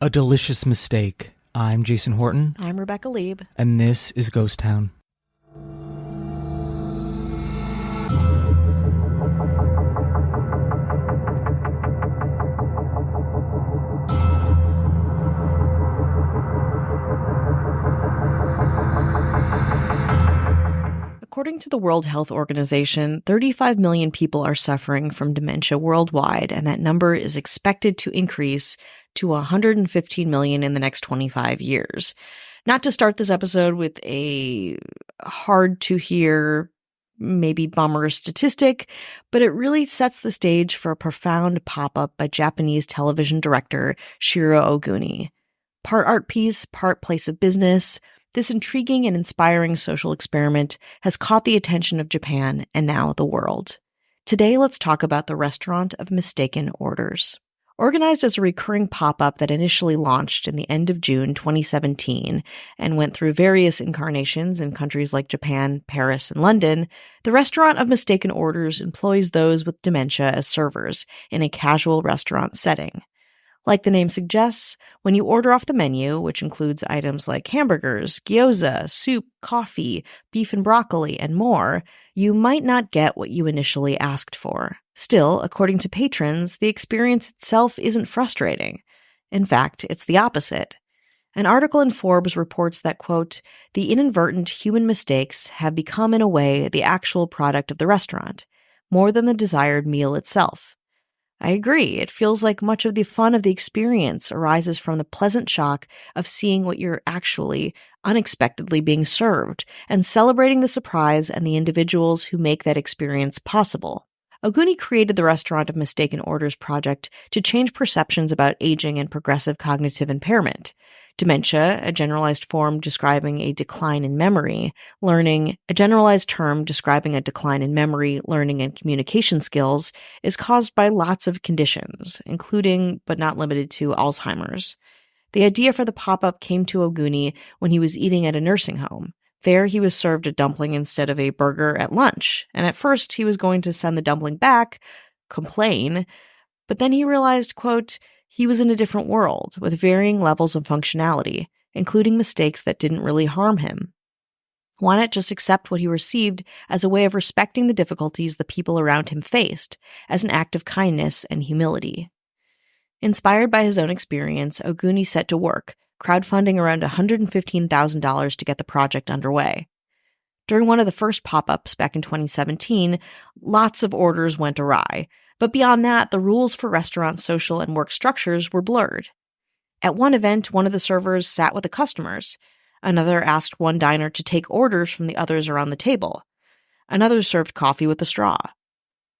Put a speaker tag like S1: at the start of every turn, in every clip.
S1: A Delicious Mistake. I'm Jason Horton.
S2: I'm Rebecca Lieb.
S1: And this is Ghost Town.
S2: According to the World Health Organization, 35 million people are suffering from dementia worldwide, and that number is expected to increase to 115 million in the next 25 years. Not to start this episode with a hard-to-hear, maybe bummer statistic, but it really sets the stage for a profound pop-up by Japanese television director Shiro Oguni. Part art piece, part place of business, this intriguing and inspiring social experiment has caught the attention of Japan and now the world. Today, let's talk about the Restaurant of Mistaken Orders. Organized as a recurring pop-up that initially launched in the end of June 2017 and went through various incarnations in countries like Japan, Paris, and London, the Restaurant of Mistaken Orders employs those with dementia as servers in a casual restaurant setting. Like the name suggests, when you order off the menu, which includes items like hamburgers, gyoza, soup, coffee, beef and broccoli, and more, you might not get what you initially asked for. Still, according to patrons, the experience itself isn't frustrating. In fact, it's the opposite. An article in Forbes reports that, quote, the inadvertent human mistakes have become in a way the actual product of the restaurant, more than the desired meal itself. I agree. It feels like much of the fun of the experience arises from the pleasant shock of seeing what you're actually unexpectedly being served and celebrating the surprise and the individuals who make that experience possible. Oguni created the Restaurant of Mistaken Orders project to change perceptions about aging and progressive cognitive impairment. Dementia, a generalized form describing a decline in memory, learning, a generalized term describing a decline in memory, learning, and communication skills, is caused by lots of conditions, including, but not limited to, Alzheimer's. The idea for the pop-up came to Oguni when he was eating at a nursing home. There, he was served a dumpling instead of a burger at lunch, and at first he was going to send the dumpling back, complain, but then he realized, quote, he was in a different world, with varying levels of functionality, including mistakes that didn't really harm him. Why not just accept what he received as a way of respecting the difficulties the people around him faced, as an act of kindness and humility? Inspired by his own experience, Oguni set to work, crowdfunding around $115,000 to get the project underway. During one of the first pop-ups back in 2017, lots of orders went awry. But beyond that, the rules for restaurant social and work structures were blurred. At one event, one of the servers sat with the customers. Another asked one diner to take orders from the others around the table. Another served coffee with a straw.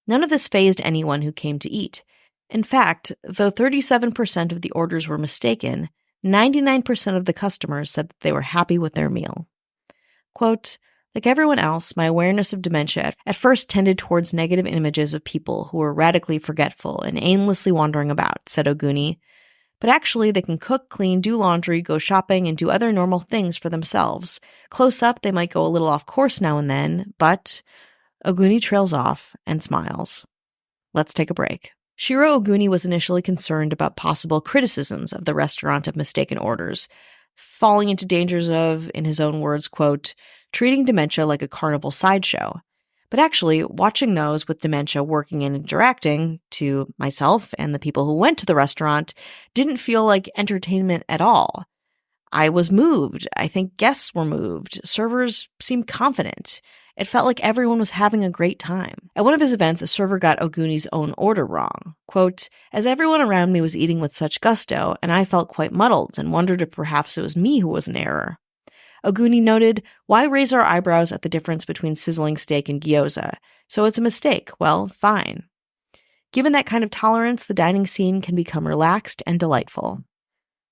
S2: None of this fazed anyone who came to eat. In fact, though 37% of the orders were mistaken, 99% of the customers said that they were happy with their meal. Quote, like everyone else, my awareness of dementia at first tended towards negative images of people who were radically forgetful and aimlessly wandering about, said Oguni. But actually, they can cook, clean, do laundry, go shopping, and do other normal things for themselves. Close up, they might go a little off course now and then, but Oguni trails off and smiles. Let's take a break. Shiro Oguni was initially concerned about possible criticisms of the Restaurant of Mistaken Orders, falling into dangers of, in his own words, quote, treating dementia like a carnival sideshow. But actually, watching those with dementia working and interacting, to myself and the people who went to the restaurant, didn't feel like entertainment at all. I was moved. I think guests were moved. Servers seemed confident. It felt like everyone was having a great time. At one of his events, a server got Oguni's own order wrong. Quote, as everyone around me was eating with such gusto, and I felt quite muddled and wondered if perhaps it was me who was in error. Oguni noted, why raise our eyebrows at the difference between sizzling steak and gyoza? So it's a mistake. Well, fine. Given that kind of tolerance, the dining scene can become relaxed and delightful.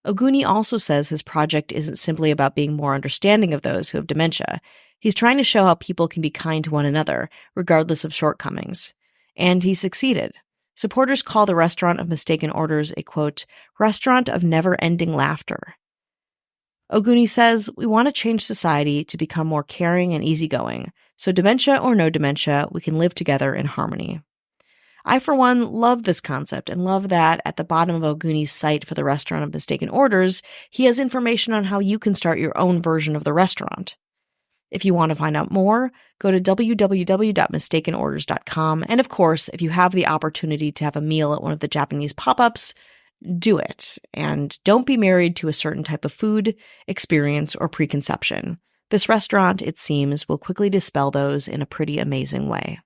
S2: Oguni also says his project isn't simply about being more understanding of those who have dementia. He's trying to show how people can be kind to one another, regardless of shortcomings. And he succeeded. Supporters call the Restaurant of Mistaken Orders a, quote, restaurant of never-ending laughter. Oguni says, we want to change society to become more caring and easygoing, so dementia or no dementia, we can live together in harmony. I, for one, love this concept and love that at the bottom of Oguni's site for the Restaurant of Mistaken Orders, he has information on how you can start your own version of the restaurant. If you want to find out more, go to www.mistakenorders.com. And of course, if you have the opportunity to have a meal at one of the Japanese pop-ups, do it. And don't be married to a certain type of food, experience, or preconception. This restaurant, it seems, will quickly dispel those in a pretty amazing way.